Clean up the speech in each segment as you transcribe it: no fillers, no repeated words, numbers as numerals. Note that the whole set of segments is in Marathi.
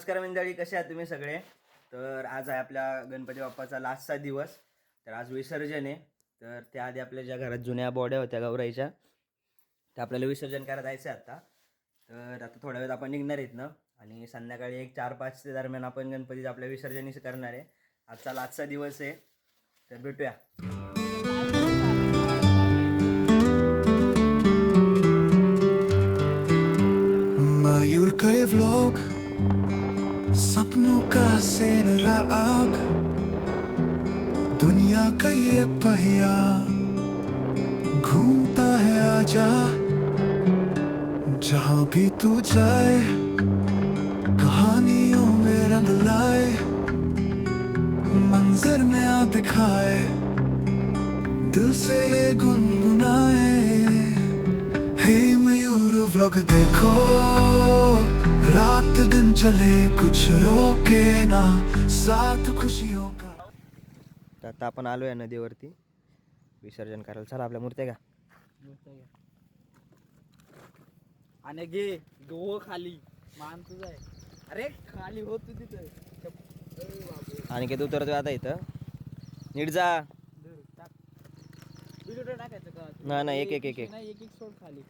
नमस्कार मंडळी, कसे आहात तुम्ही सगळे? तर आज आहे आपल्या गणपती बाप्पाचा लास्टचा दिवस. तर आज विसर्जन आहे. तर त्याआधी आपल्या ज्या घरात जुन्या बॉड्या होत्या गौराईच्या, त्या आपल्याला विसर्जन करायला जायचं आहे आता. तर आता थोड्या वेळात आपण निघणार आहेत ना, आणि संध्याकाळी एक 4-5 दरम्यान आपण गणपतीचं आपल्या विसर्जन करणार आहे. आजचा लास्टचा दिवस आहे, तर भेटूया. मयूर का ये व्लॉग, सपनों का सेहरा आग, दुनिया का ये पहिया घूमता है आजा। जहाँ भी तू जाए कहानियों में रंग लाए, मंजर में आ दिखाए, दिल से ये गुनगुनाए। हे मयूर व्लॉग देखो, रात दिन चले कुछ रोके ना, साथ खुशियों का। तर आता आपण आलो आहे नदीवरती विसर्जन करायला. चला आपल्या मूर्त्या का आणि गे गो खाली मान तुझा आहे. अरे खाली हो तू तिथं. आणि किती उतरतोय आता इथं. नीट जा. टाकायचं का? नाही, एक एक एक एक नाही, एक एक सोड खाली,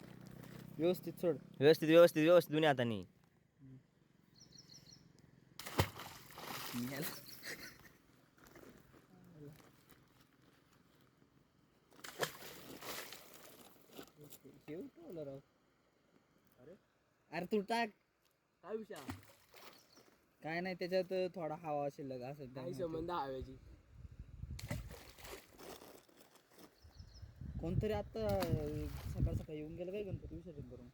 व्यवस्थित सोड. व्यवस्थित व्यवस्थित व्यवस्थित दोन्ही हातानी. अरे तू टाक. काय विषय? काय नाही, त्याच्यात थोडा हवा शिल्लक असं काही संबंध हव्याची. कोणतरी आता सकाळ सकाळी येऊन गेलं काय गणपती विसर्जन करून.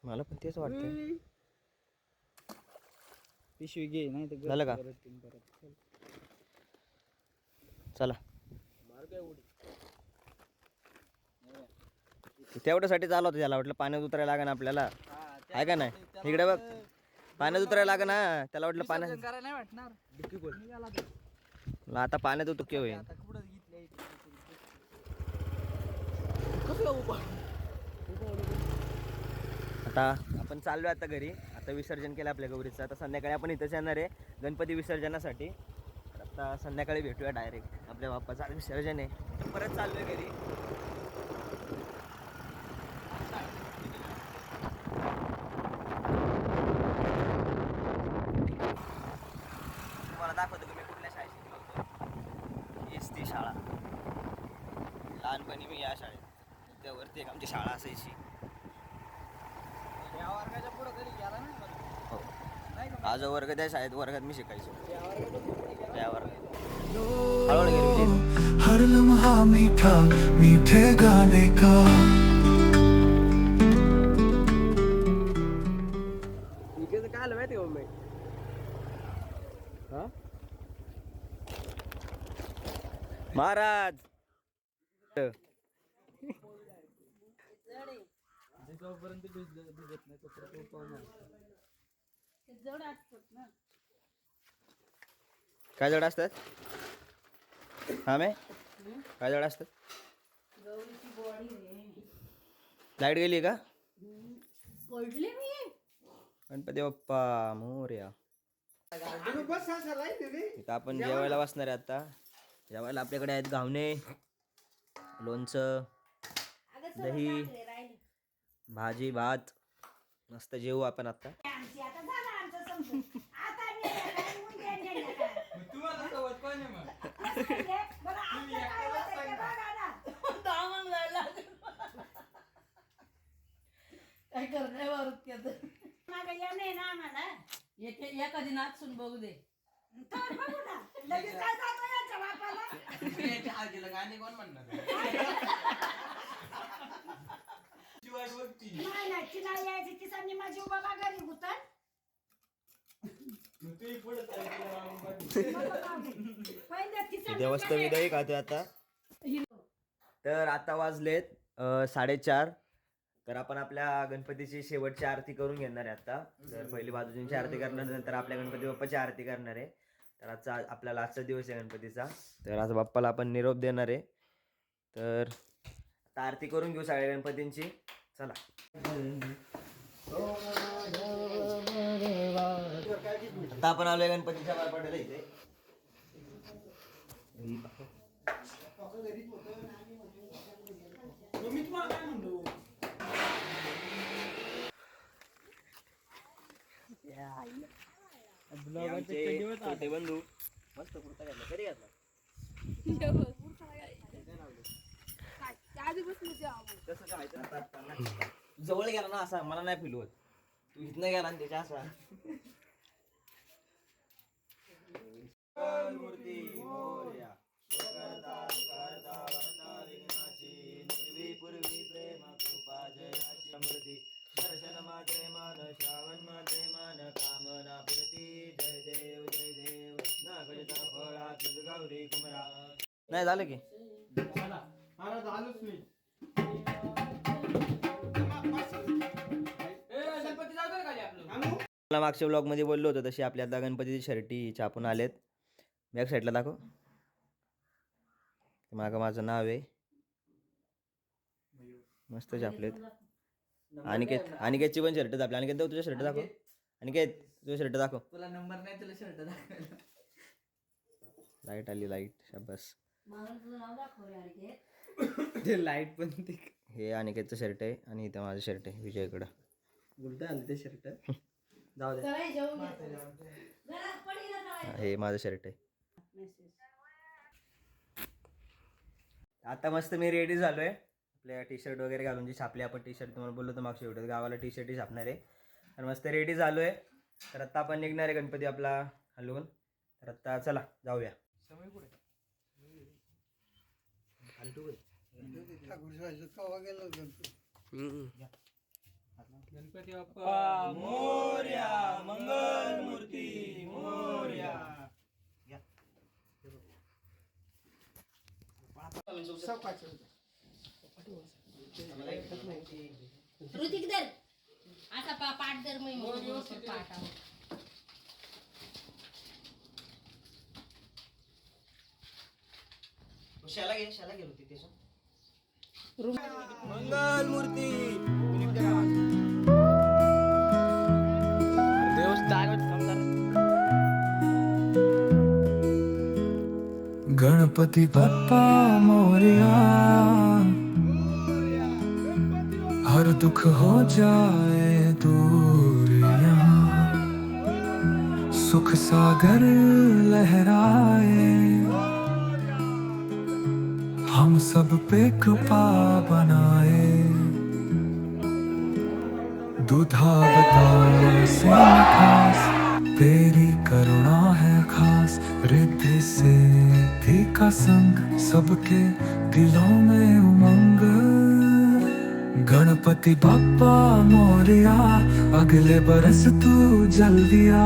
मला पण तेच वाटतं. पिशवी घे, नाही तर झालं का? परत चला. तेवढ्यासाठी चालू होतं. त्याला वाटलं पाण्यात उतरायला लागा ना आपल्याला, आहे का नाही? इकडे बघ, पाण्यात उतरायला लागा ना. त्याला वाटलं पाण्यात करायला नाही वाटणार. आता पाण्यात उतुके होईल. आता आपण चाललोय आता घरी. आता विसर्जन केलं आपल्या गौरीचं. आता संध्याकाळी आपण इथंच येणार आहे गणपती विसर्जनासाठी. आता संध्याकाळी भेटूया डायरेक्ट. आपल्या बाप्पाचं विसर्जन आहे. परत चाललोय घरी. तुम्हाला दाखवतो की मी कुठल्या शाळेत शिकलो होतो. हीच ती शाळा. लहानपणी मी या शाळेत, त्यावरती एक आमची शाळा असायची. या वर्गाच्या पुढे कधी गेला नाही. हो, आज वर्ग त्या शाळेत वर्गात मी शिकायचो. त्या वर्गात हळूहळू गेली. हर लम्हा मीठा मीठे गाने का। काय आलं माहिती मम्मी? महाराज जोपर्यंत भिजत नाही तोपर्यंत काय जड असतात? हा मे काय जड असतात? लाईट गेली का? गणपती बाप्पा मोरया. इथं आपण जेवायला बसणार आहे आता. जेवायला आपल्याकडे आहेत घावणे, लोणचं, दही, भाजी, भात. मस्त जेवू आपण आता. काय करणार एखादी नाचून बघू दे. गाणी कोण म्हणणार? देवस्थ विदाई खातो आता. तर आता वाजलेत 4:30. तर आपण आपल्या गणपतीची शेवटची आरती करून घेणार आहे आता. तर पहिली बाजूची आरती करणार, नंतर आपल्या गणपती बाप्पाची आरती करणार आहे. तर आजचा आपला आजचा दिवस आहे गणपतीचा. तर आज बाप्पाला आपण निरोप देणार आहे. तर आता आरती करून घेऊ सगळ्या गणपतींची. चला. आता आपण आलोय गणपतीच्या पाठवायला इथे. छोटे बंधू मस्त कुर्ता घातला. कधी घातला? कसं काय जवळ गेला ना असा मला नाही फील होत. तू इथनं गेला आणि त्याच्या असा मूर्ती मोरया करता करता वरता विघ्नाची निर्वी पूर्वी प्रेम कृपा जयाची मूर्ती दर्शन मात्रे मान श्रावण मात्रे मान कामना पूर्ती जय देव न गजता फळा तुझ गौरी कुमरा. नाही झालं की मला मागच्या ब्लॉग मध्ये बोललो होतो तशी आपल्या आता गणपतीची शर्टी छापून आलेत. बॅक साईडला दाखव. मागं माझं नाव आहे. मस्त छापलेत. अनिकेतची पण शर्ट दाखवली. अनिकेत तुझ्या शर्ट दाखव. अनिकेत तुझं शर्ट दाखव. तुला नंबर नाही तुला शर्ट दाखवायला. लाईट आली लाईट. शाबास. ते लाईट पण ते हे अनिकेतचं शर्ट आहे आणि इथं माझं शर्ट आहे विजयकडं. उलट आलं ते शर्ट. जाऊ दे. हे माझं शर्ट आहे. आता मस्त मी रेडी झालोय. आपल्या टी शर्ट वगैरे घालून जी छापली आपण टी शर्ट तुम्हाला बोललो तर मागच्या व्हिडिओत गावाला टी शर्टही छापणार आहे. तर मस्त रेडी झालोय. तर आत्ता आपण निघणार आहे गणपती आपला हलवून. तर आत्ता चला जाऊया. गणपती बाप्पा मोरया मंगल मूर्ती मोरया. ऋतिक दर आता पाठ दर पाठ शाला घे होती मंगल मूर्ती. गणपती बाप्पा मोरया, हर दुख हो जाए दूर यहाँ, सुख सागर लहराए, हम सब पे कृपा बनाए, दुधावतार से खास तेरी करुणा है खास, रिद्धि से थी का संग सबके दिलों में उमंग। गणपति बाप्पा मोरया, अगले बरस तू जल्दिया,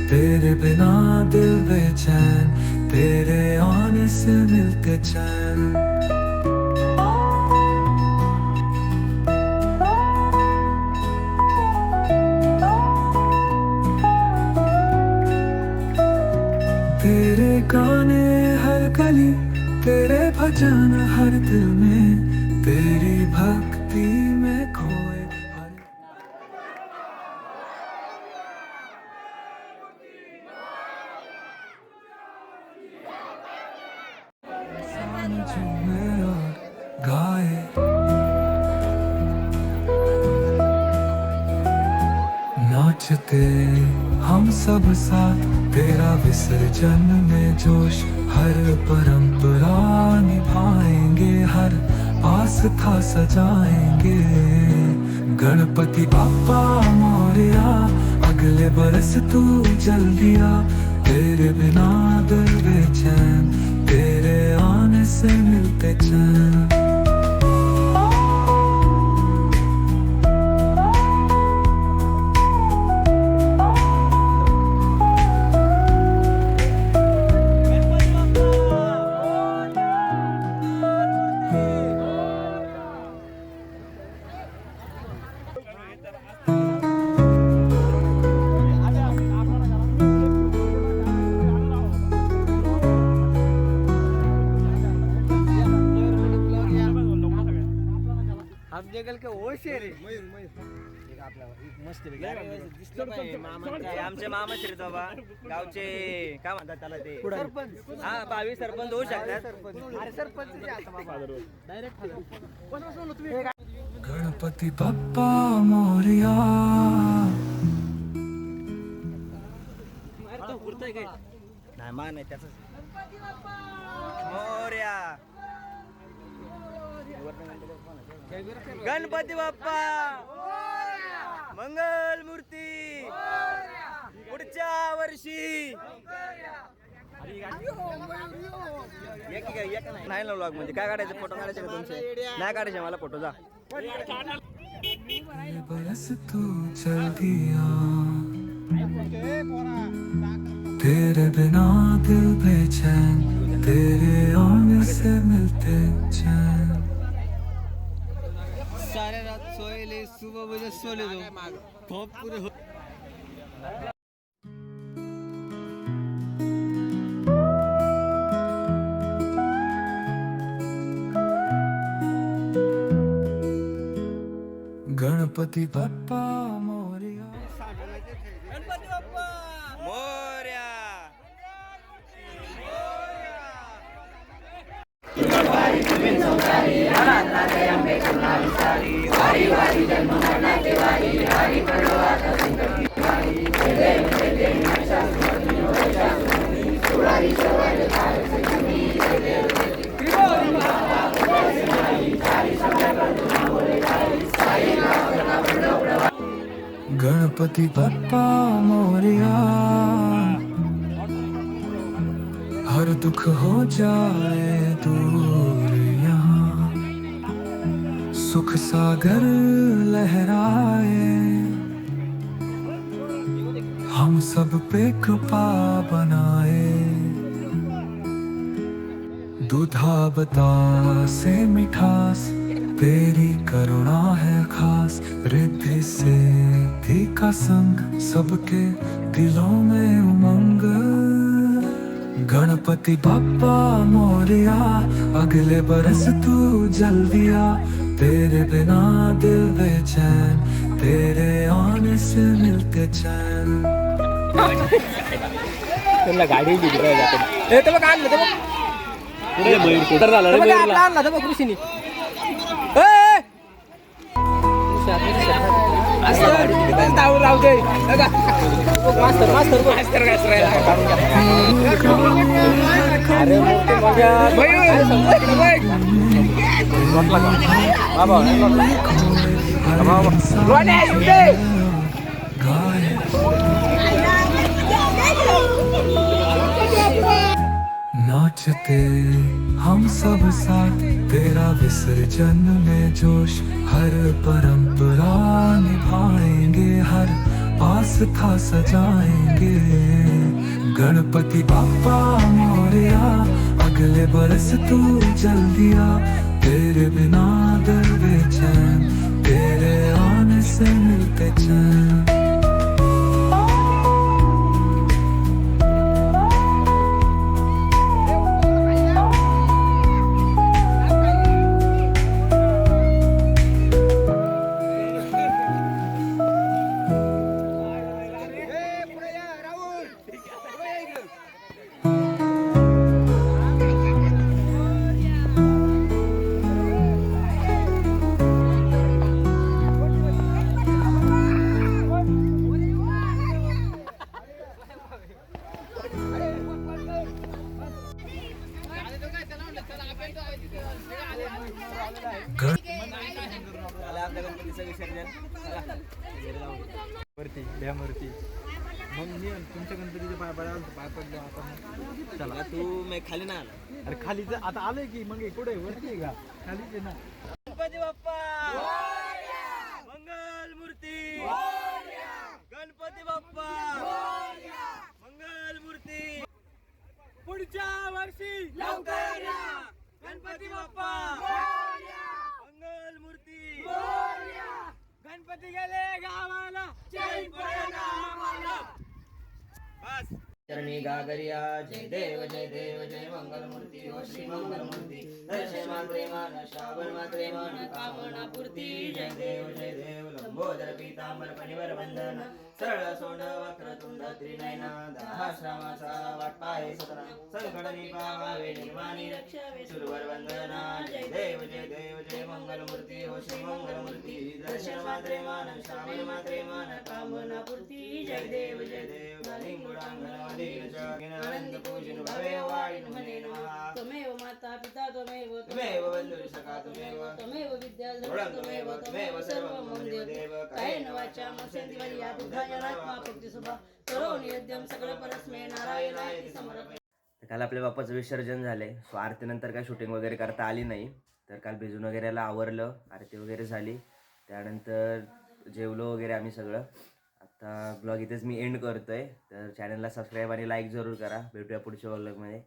तेरे बिना दिल बेचैन, तेरे आने से मिलते चैन। तेरे गाने हर गली, तेरे भजन हर दिल में, तेरी भक्ति में खोए हर। इंसान झूमे और गाए, नाचते हम सब साथ, तेरा विसर्जन में जोश, हर परंपरा निभाएंगे, हर आस्था सजाएंगे। गणपति बाप्पा मोरया, अगले बरस तू जल्दिया, तेरे बिना दिल बेचैन, तेरे आने से मिलते चैन। हम जंगल के वो शेर है। आमचे मामाचे रे बाबा गावचे काय म्हणतात त्याला ते हा 22 सरपंच होऊ शकतात. गणपति बप्पा मोरया. नाही मान आहे त्याच मोरया. गणपती बाप्पा मंगल मूर्ती पुढच्या वर्षी. नाही ना व्लॉग मध्ये काय काढायचं फोटो काढायचे का तुमचे? नाही काढायचे मला फोटो जा. बरस तू चल दिया तेरे बिना दिल बेचैन तेरे आने से मिलते चैन. सारे रात सोए सुबह बजे सोले दो बहुत पूरे हो. गणपति बप्पा मोरया. गणपती बाप्पा मोरया. गणपति बप्पा मोरया. हर दुख हो जाए दूर यहाँ सुख सागर लहराए हम सब पे कृपा बनाए. दूधा बतासे मिठास तेरी करुणा है खास. रिद्धि सिद्धि का संग सबके दिलों में उमंग. गणपति बप्पा मोरया अगले बरस तू जल्दी आ. तेरे बिना दिल बेचैन तेरे आने से मिलते चैन. गाडी कृषीनी नाचते हम सब साथ तेरा विसर्जन में जोश. हर परंपरा निभाएंगे हर आस्था सजाएंगे. गणपति बप्पा मोरया अगले बरस तू जल्दी आ. तेरे बिना दिल बेचैन तेरे आने से मिलते चैन. आपल्या गणपतीचं विसर्जन वरती ड्यामवरती. मग मी तुमच्या गणपतीचे पाय पडलो आता. चला तू मी खाली ना आला. अरे खाली आता आलोय की मग कुठे वरती आहे का? खालीच आहे ना. गणपती बाप्पा मंगल मूर्ती. गणपती बाप्पा मंगल मूर्ती. पुढच्या वर्षी लवकर या. गणपती बाप्पा मंगल मूर्ती. गणपती गेले गावाला जय पडेल आम्हाला. बस धरणी गागरिया जय देव जय मंगलमूर्ती हो श्री मंगलमूर्ती दर्शन मात्रे मान श्रावण मात्रे मान कामना पूर्ती जय देव लंबोदर पीतांबर फणीवर वंदन सरळ सोंड वक्रतुंड त्रिनयना दहाश्रमाचा वाट पाहे सतना संकट निपावावे निर्वाणी रक्षावे सुरवर वंदना जय देव जय मंगलमूर्ती हो श्री मंगलमूर्ती दर्शन मात्रे मान श्रावण मात्रे मान कामना पूर्ती जय देव आनंद पूजन भवे वाळीन म्हणे नमः त्वमेव माता पिता त्वमेव त्वमेव बंधुर सखा त्वमेव विद्या त्वमेव सर्वं देव कायेन वाचा मनसेंद्रिय वाया बुद्धात्मा भक्तिसुभा करोमि यज्ञं सकल परस्मै नारायणाय समर्पयामि. काल आपल्या बाप्पाचं विसर्जन झालंय. सो आरतीनंतर काय शूटिंग वगैरे करता आली नाही. तर काल भिजून वगैरेला आवरलं, आरती वगैरे झाली, त्यानंतर जेवलो वगैरे आम्ही सगळं. आता ब्लॉग इथेच मी एंड करतोय. तर चॅनलला सबस्क्राईब आणि लाईक जरूर करा. भेटूया पुढच्या व्लॉगमध्ये.